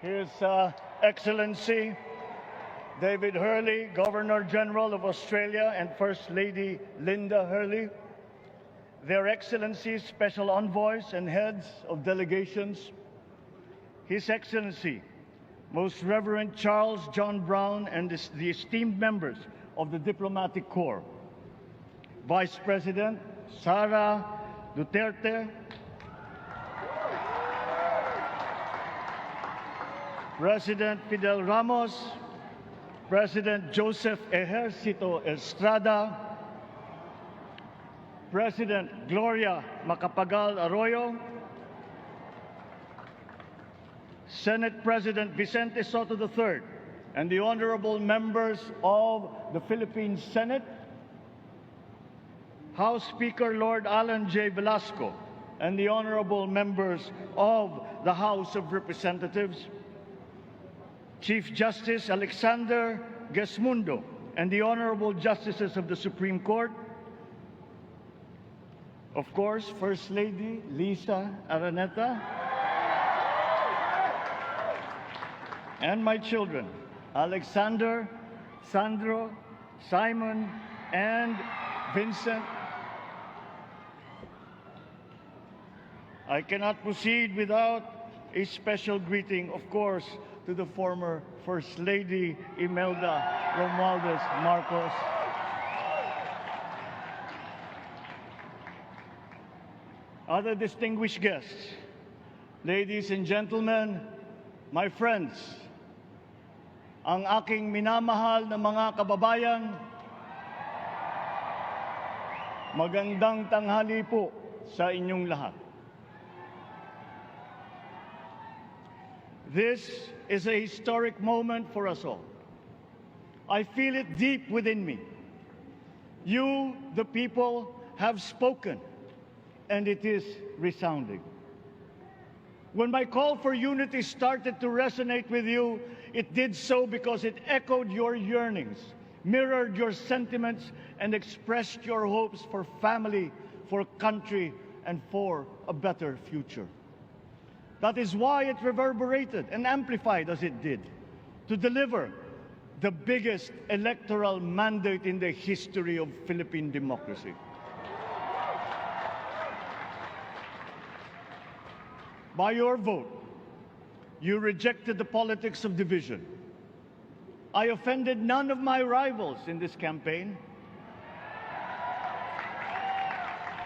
His Excellency David Hurley, Governor General of Australia, and First Lady Linda Hurley, Their Excellencies, Special Envoys, and Heads of Delegations, His Excellency, Most Reverend Charles John Brown, and the esteemed members of the Diplomatic Corps, Vice President Sara Duterte, President Fidel Ramos, President Joseph Ejercito Estrada, President Gloria Macapagal Arroyo, Senate President Vicente Soto III, and the honorable members of the Philippine Senate, House Speaker Lord Alan J. Velasco, and the honorable members of the House of Representatives, Chief Justice Alexander Gesmundo, and the honorable justices of the Supreme Court, of course, First Lady Lisa Araneta, and my children, Alexander, Sandro, Simon, and Vincent. I cannot proceed without a special greeting, of course, to the former First Lady Imelda Romualdez Marcos. Other distinguished guests, ladies and gentlemen, my friends, ang aking minamahal na mga kababayan, magandang tanghali po sa inyong lahat. This is a historic moment for us all. I feel it deep within me. You, the people, have spoken, and it is resounding. When my call for unity started to resonate with you, it did so because it echoed your yearnings, mirrored your sentiments, and expressed your hopes for family, for country, and for a better future. That is why it reverberated and amplified as it did, to deliver the biggest electoral mandate in the history of Philippine democracy. By your vote, you rejected the politics of division. I offended none of my rivals in this campaign.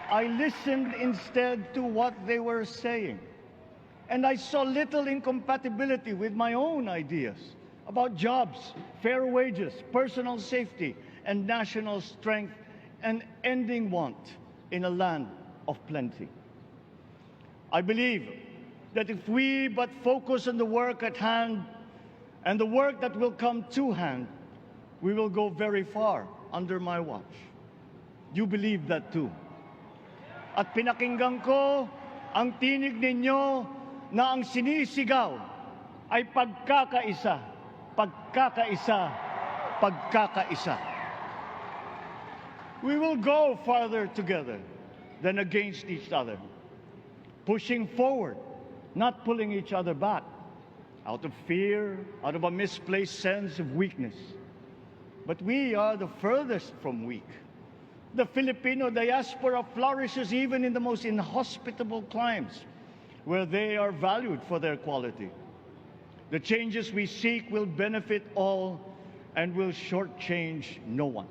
I listened instead to what they were saying. And I saw little incompatibility with my own ideas about jobs, fair wages, personal safety, and national strength, and ending want in a land of plenty. I believe that if we but focus on the work at hand and the work that will come to hand, we will go very far under my watch. You believe that too. At pinakinggan ko ang tinig ninyo na ang sinisigaw ay pagkakaisa, pagkakaisa, pagkakaisa. We will go farther together than against each other, pushing forward, not pulling each other back, out of fear, out of a misplaced sense of weakness. But we are the furthest from weak. The Filipino diaspora flourishes even in the most inhospitable climes, where they are valued for their quality. The changes we seek will benefit all and will shortchange no one.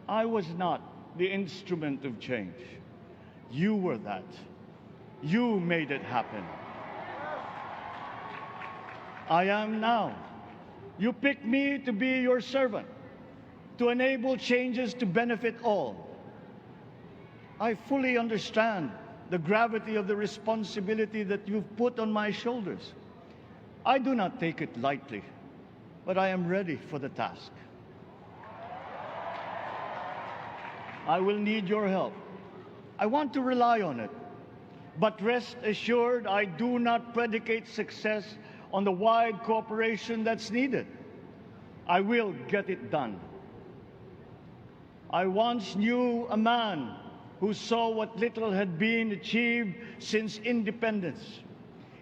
I was not the instrument of change. You were that. You made it happen. I am now. You picked me to be your servant, to enable changes to benefit all. I fully understand the gravity of the responsibility that you've put on my shoulders. I do not take it lightly, but I am ready for the task. I will need your help. I want to rely on it, but rest assured I do not predicate success on the wide cooperation that's needed. I will get it done. I once knew a man who saw what little had been achieved since independence.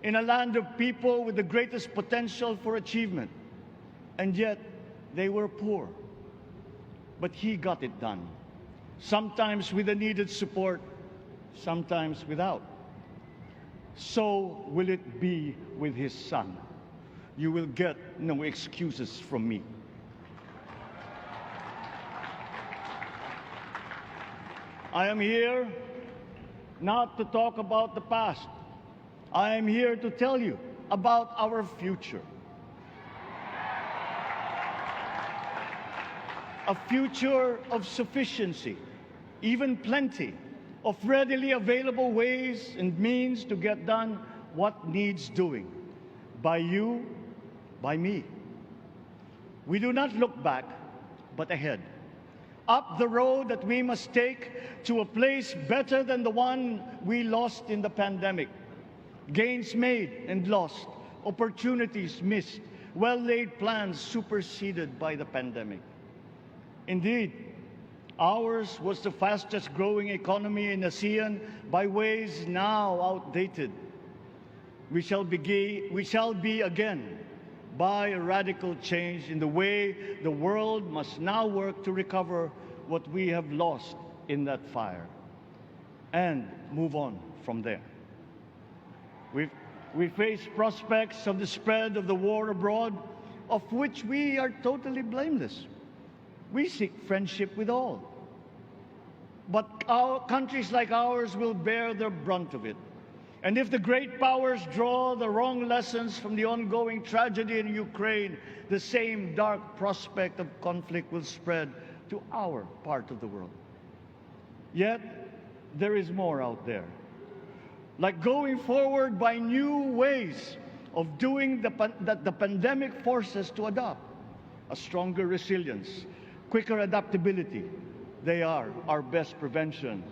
in a land of people with the greatest potential for achievement. And yet, they were poor. But he got it done, sometimes with the needed support, sometimes without. So will it be with his son. You will get no excuses from me. I am here not to talk about the past. I am here to tell you about our future. A future of sufficiency, even plenty, of readily available ways and means to get done what needs doing, by you, by me. We do not look back, but ahead, up the road that we must take to a place better than the one we lost in the pandemic. Gains made and lost, opportunities missed, well-laid plans superseded by the pandemic. Indeed, ours was the fastest growing economy in ASEAN by ways now outdated. We shall be again by a radical change in the way the world must now work to recover what we have lost in that fire and move on from there. We face prospects of the spread of the war abroad, of which we are totally blameless. We seek friendship with all. But countries like ours will bear the brunt of it. And if the great powers draw the wrong lessons from the ongoing tragedy in Ukraine, the same dark prospect of conflict will spread to our part of the world. Yet, there is more out there. Like going forward by new ways of doing that the pandemic forces to adopt. A stronger resilience, quicker adaptability. They are our best prevention.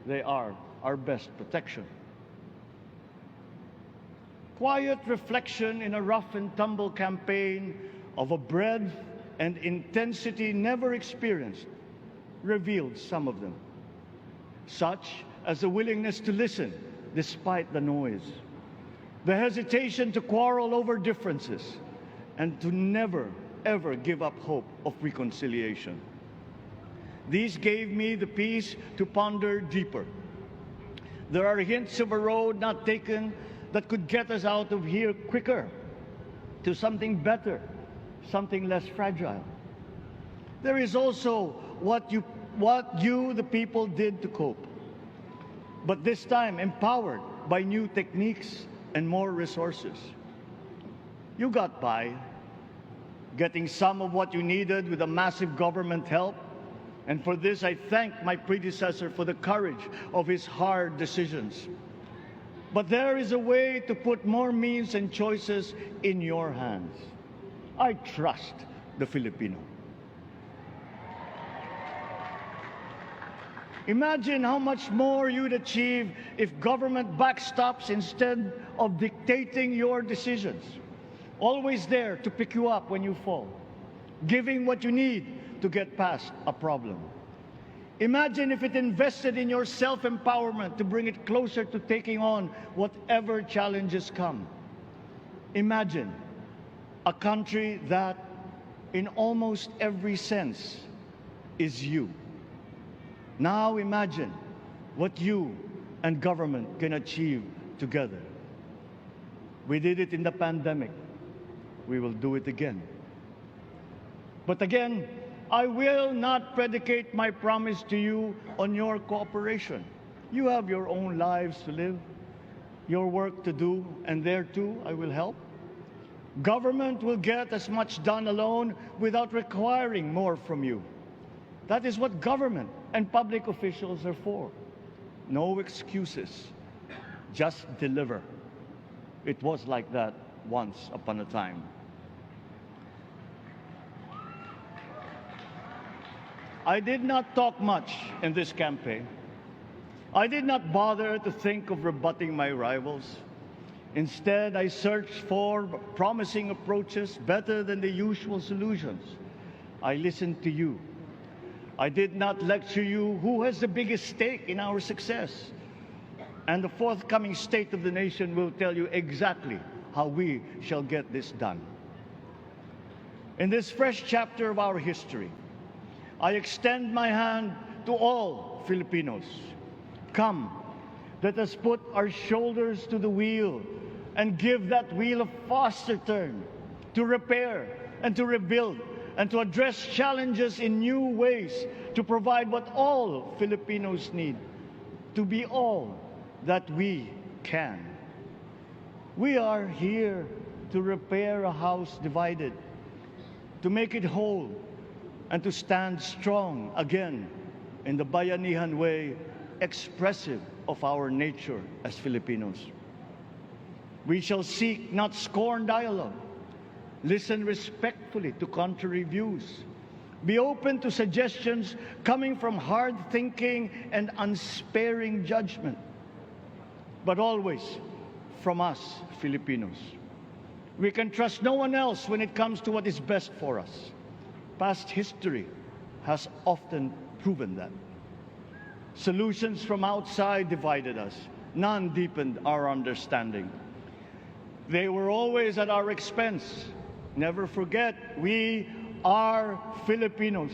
They are our best protection. Quiet reflection in a rough and tumble campaign of a breadth and intensity never experienced revealed some of them, such as the willingness to listen despite the noise, the hesitation to quarrel over differences, and to never, ever give up hope of reconciliation. These gave me the peace to ponder deeper. There are hints of a road not taken that could get us out of here quicker, to something better, something less fragile. There is also what you, the people, did to cope, but this time empowered by new techniques and more resources. You got by, getting some of what you needed with a massive government help, and for this I thank my predecessor for the courage of his hard decisions. But there is a way to put more means and choices in your hands. I trust the Filipino. Imagine how much more you'd achieve if government backstops instead of dictating your decisions. Always there to pick you up when you fall, giving what you need to get past a problem. Imagine if it invested in your self-empowerment to bring it closer to taking on whatever challenges come. Imagine a country that, in almost every sense, is you. Now imagine what you and government can achieve together. We did it in the pandemic. We will do it again. But again, I will not predicate my promise to you on your cooperation. You have your own lives to live, your work to do, and there too I will help. Government will get as much done alone without requiring more from you. That is what government and public officials are for. No excuses, just deliver. It was like that once upon a time. I did not talk much in this campaign. I did not bother to think of rebutting my rivals. Instead, I searched for promising approaches better than the usual solutions. I listened to you. I did not lecture you who has the biggest stake in our success. and the forthcoming State of the Nation will tell you exactly how we shall get this done. In this fresh chapter of our history, I extend my hand to all Filipinos. Come, let us put our shoulders to the wheel and give that wheel a faster turn to repair and to rebuild and to address challenges in new ways, to provide what all Filipinos need, to be all that we can. We are here to repair a house divided, to make it whole, and to stand strong again in the bayanihan way, expressive of our nature as Filipinos. We shall seek, not scorn, dialogue, listen respectfully to contrary views, be open to suggestions coming from hard thinking and unsparing judgment, but always from us, Filipinos. We can trust no one else when it comes to what is best for us. Past history has often proven that. Solutions from outside divided us. None deepened our understanding. They were always at our expense. Never forget, we are Filipinos.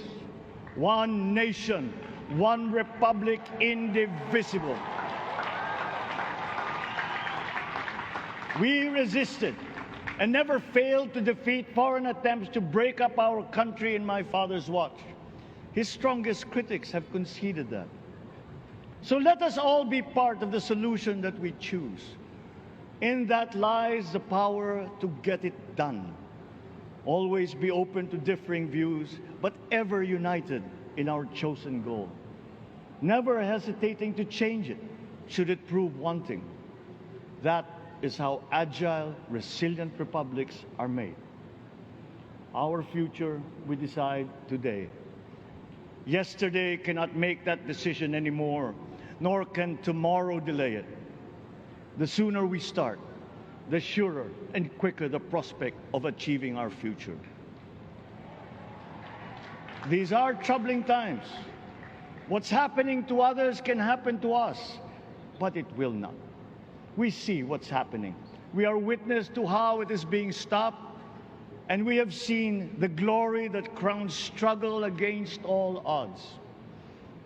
One nation, one republic, indivisible. We resisted and never failed to defeat foreign attempts to break up our country in my father's watch. His strongest critics have conceded that. So let us all be part of the solution that we choose. In that lies the power to get it done. Always be open to differing views, but ever united in our chosen goal. Never hesitating to change it, should it prove wanting. That is how agile, resilient republics are made. Our future we decide today. Yesterday cannot make that decision anymore, nor can tomorrow delay it. The sooner we start, the surer and quicker the prospect of achieving our future. These are troubling times. What's happening to others can happen to us, but it will not. We see what's happening. We are witness to how it is being stopped, and we have seen the glory that crowns struggle against all odds.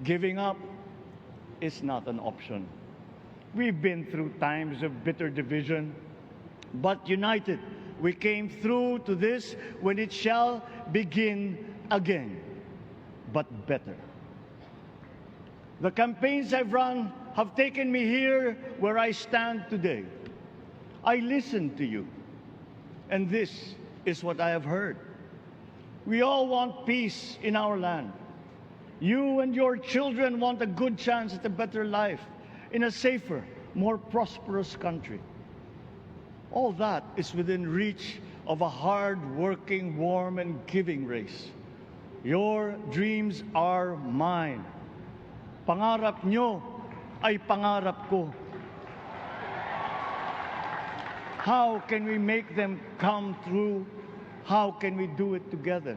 Giving up is not an option. We've been through times of bitter division, but united, we came through to this when it shall begin again, but better. The campaigns I've run have taken me here where I stand today. I listened to you, and this is what I have heard. We all want peace in our land. You and your children want a good chance at a better life in a safer, more prosperous country. All that is within reach of a hard-working, warm, and giving race. Your dreams are mine. Pangarap nyo ay pangarap ko. How can we make them come true? How can we do it together?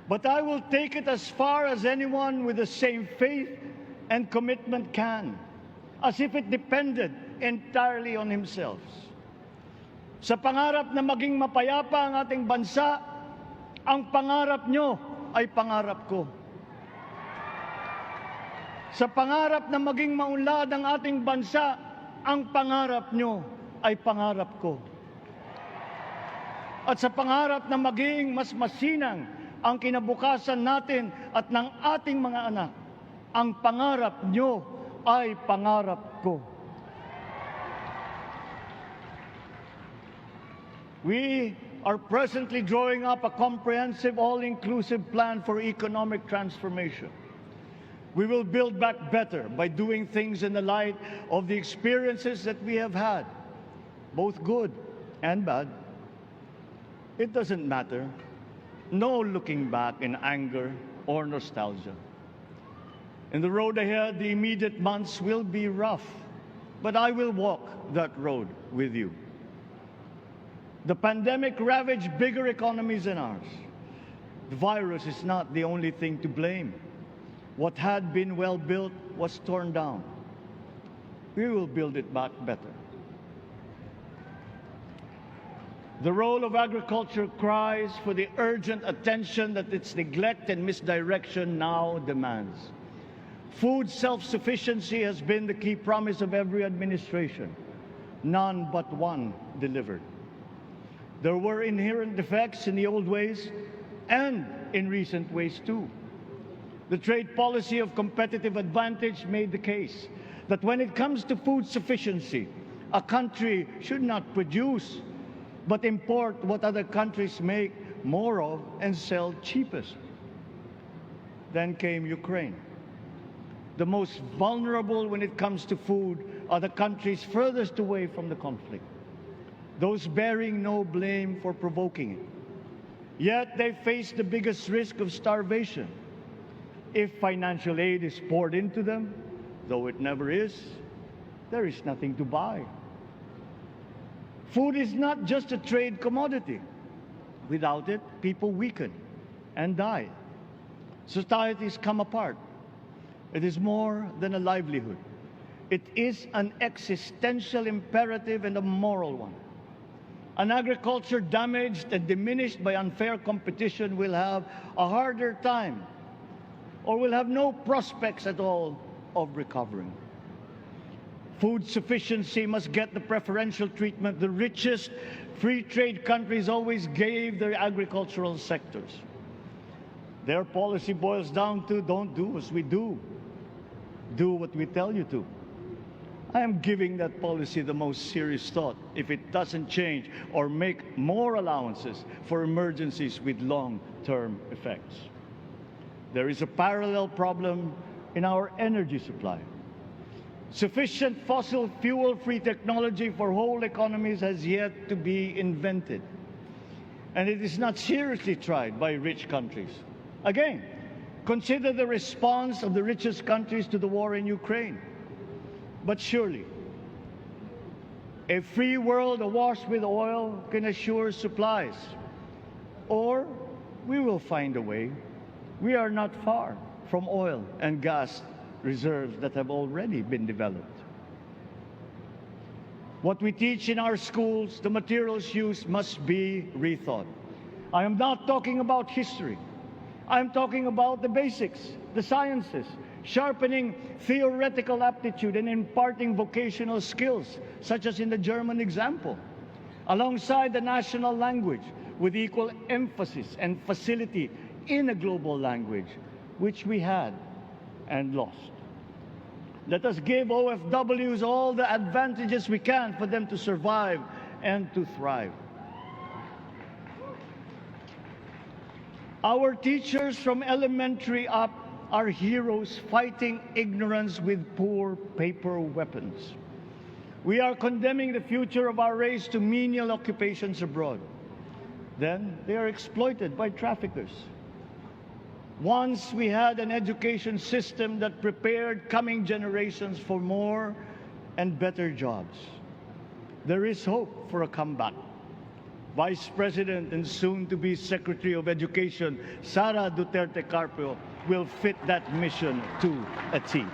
But I will take it as far as anyone with the same faith and commitment can, as if it depended entirely on himself. Sa pangarap na maging mapayapa ang ating bansa, ang pangarap nyo ay pangarap ko. Sa pangarap na maging maunlad ang ating bansa, ang pangarap nyo ay pangarap ko. At sa pangarap na maging mas masinang ang kinabukasan natin at ng ating mga anak, ang pangarap nyo ay pangarap ko. We are presently drawing up a comprehensive, all-inclusive plan for economic transformation. We will build back better by doing things in the light of the experiences that we have had, both good and bad. It doesn't matter. No looking back in anger or nostalgia. In the road ahead, the immediate months will be rough, but I will walk that road with you. The pandemic ravaged bigger economies than ours. The virus is not the only thing to blame. What had been well built was torn down. we will build it back better. The role of agriculture cries for the urgent attention that its neglect and misdirection now demands. Food self-sufficiency has been the key promise of every administration. None but one delivered. There were inherent defects in the old ways and in recent ways too. The trade policy of competitive advantage made the case that when it comes to food sufficiency, a country should not produce but import what other countries make more of and sell cheapest. Then came Ukraine. The most vulnerable when it comes to food are the countries furthest away from the conflict, those bearing no blame for provoking it. Yet they face the biggest risk of starvation. If financial aid is poured into them, though it never is, there is nothing to buy. Food is not just a trade commodity. Without it, people weaken and die. Societies come apart. It is more than a livelihood. It is an existential imperative and a moral one. An agriculture damaged and diminished by unfair competition will have a harder time or will have no prospects at all of recovering. Food sufficiency must get the preferential treatment the richest free trade countries always gave their agricultural sectors. Their policy boils down to don't do as we do. Do what we tell you to. I am giving that policy the most serious thought if it doesn't change or make more allowances for emergencies with long-term effects. There is a parallel problem in our energy supply. Sufficient fossil fuel-free technology for whole economies has yet to be invented. And it is not seriously tried by rich countries. Again, consider the response of the richest countries to the war in Ukraine. But surely, a free world awash with oil can assure supplies. Or we will find a way. We are not far from oil and gas reserves that have already been developed. What we teach in our schools, the materials used must be rethought. I am not talking about history. I am talking about the basics, the sciences, sharpening theoretical aptitude and imparting vocational skills, such as in the German example, alongside the national language with equal emphasis and facility in a global language, which we had and lost. Let us give OFWs all the advantages we can for them to survive and to thrive. Our teachers from elementary up are heroes fighting ignorance with poor paper weapons. We are condemning the future of our race to menial occupations abroad. Then they are exploited by traffickers. Once we had an education system that prepared coming generations for more and better jobs. There is hope for a comeback. Vice President and soon-to-be Secretary of Education, Sara Duterte Carpio, will fit that mission to a T.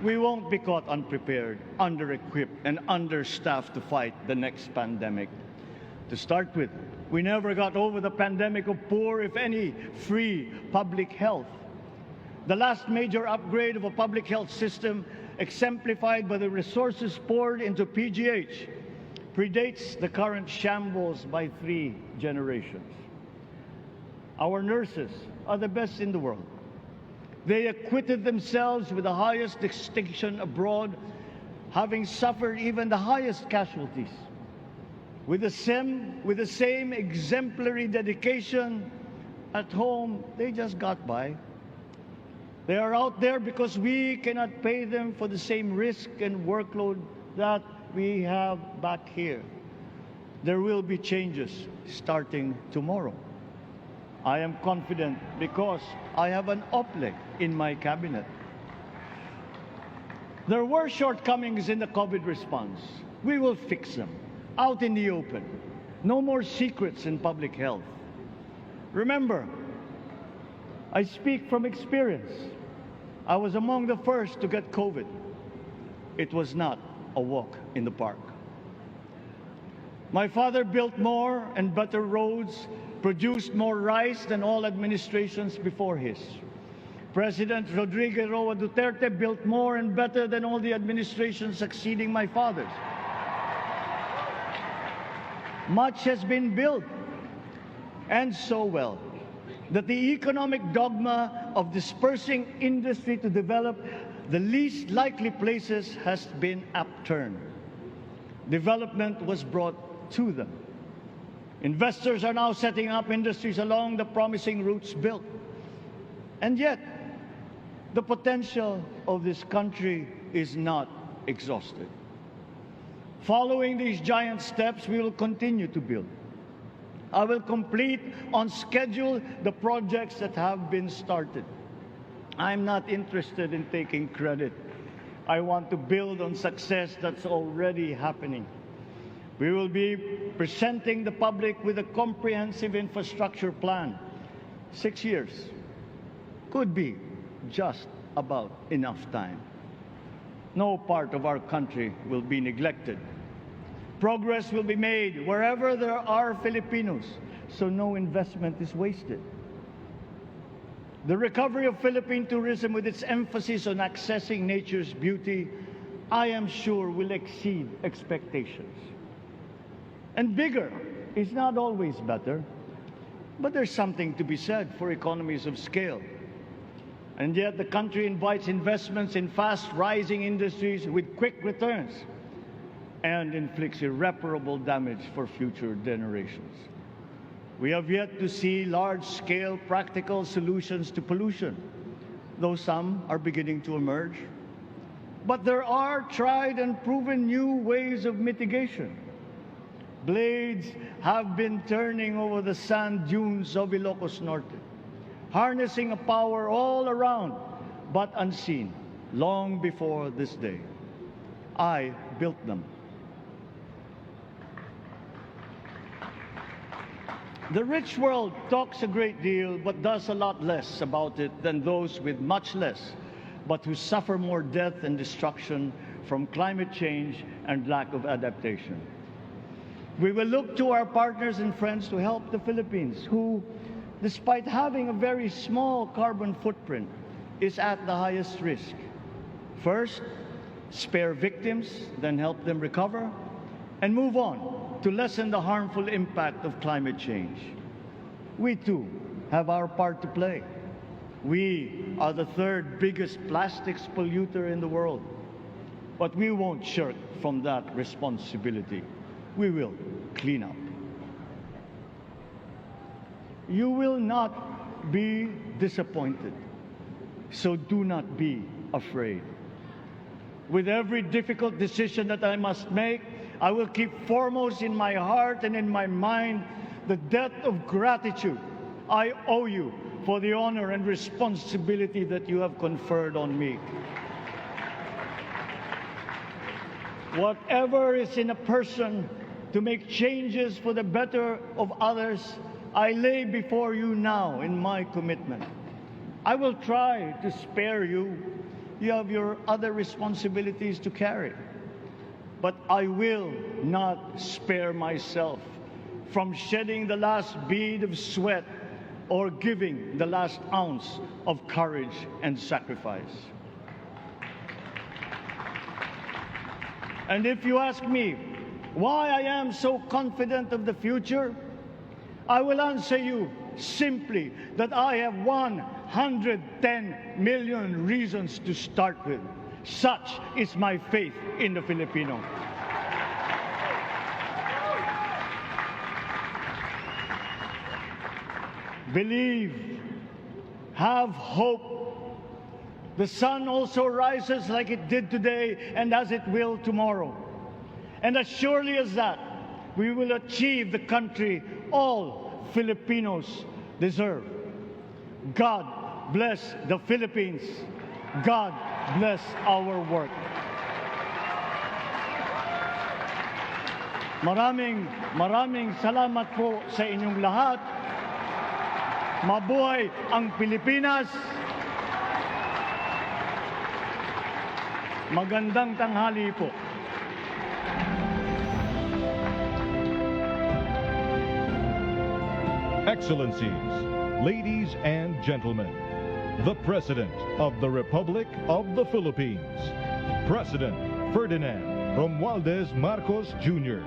We won't be caught unprepared, under-equipped, and understaffed to fight the next pandemic. To start with, we never got over the pandemic of poor, if any, free public health. The last major upgrade of a public health system, exemplified by the resources poured into PGH, predates the current shambles by 3 generations. Our nurses are the best in the world. They acquitted themselves with the highest distinction abroad, having suffered even the highest casualties. With the same exemplary dedication at home, they just got by. They are out there because we cannot pay them for the same risk and workload that we have back here. There will be changes starting tomorrow. I am confident because I have an OPLEC in my cabinet. There were shortcomings in the COVID response. We will fix them. Out in the open. No more secrets in public health. Remember, I speak from experience. I was among the first to get COVID. It was not a walk in the park. My father built more and better roads, produced more rice than all administrations before his. President Rodrigo Roa Duterte built more and better than all the administrations succeeding my father's. Much has been built, and so well, that the economic dogma of dispersing industry to develop the least likely places has been upturned. Development was brought to them. Investors are now setting up industries along the promising routes built. And yet, the potential of this country is not exhausted. Following these giant steps, we will continue to build. I will complete on schedule the projects that have been started. I'm not interested in taking credit. I want to build on success that's already happening. We will be presenting the public with a comprehensive infrastructure plan. 6 years could be just about enough time. No part of our country will be neglected. Progress will be made wherever there are Filipinos, so no investment is wasted. The recovery of Philippine tourism, with its emphasis on accessing nature's beauty, I am sure will exceed expectations. And bigger is not always better, but there's something to be said for economies of scale. And yet the country invites investments in fast-rising industries with quick returns and inflicts irreparable damage for future generations. We have yet to see large-scale practical solutions to pollution, though some are beginning to emerge. But there are tried and proven new ways of mitigation. Blades have been turning over the sand dunes of Ilocos Norte, harnessing a power all around but unseen long before this day. I built them. The rich world talks a great deal but does a lot less about it than those with much less, but who suffer more death and destruction from climate change and lack of adaptation. We will look to our partners and friends to help the Philippines, who, despite having a very small carbon footprint, is at the highest risk. First, spare victims, then help them recover, and move on to lessen the harmful impact of climate change. We too have our part to play. We are the third biggest plastics polluter in the world, but we won't shirk from that responsibility. We will clean up. You will not be disappointed, so do not be afraid. With every difficult decision that I must make, I will keep foremost in my heart and in my mind the debt of gratitude I owe you for the honor and responsibility that you have conferred on me. Whatever is in a person to make changes for the better of others, I lay before you now in my commitment. I will try to spare you. You have your other responsibilities to carry. But I will not spare myself from shedding the last bead of sweat or giving the last ounce of courage and sacrifice. And if you ask me why I am so confident of the future, I will answer you simply that I have 110 million reasons to start with. Such is my faith in the Filipino. Believe, have hope. The sun also rises like it did today and as it will tomorrow. And as surely as that, we will achieve the country all Filipinos deserve. God bless the Philippines. God bless our work. Maraming salamat po sa inyong lahat. Mabuhay ang Pilipinas. Magandang tanghali po. Excellencies, ladies and gentlemen, the President of the Republic of the Philippines, President Ferdinand Romualdez Marcos Jr.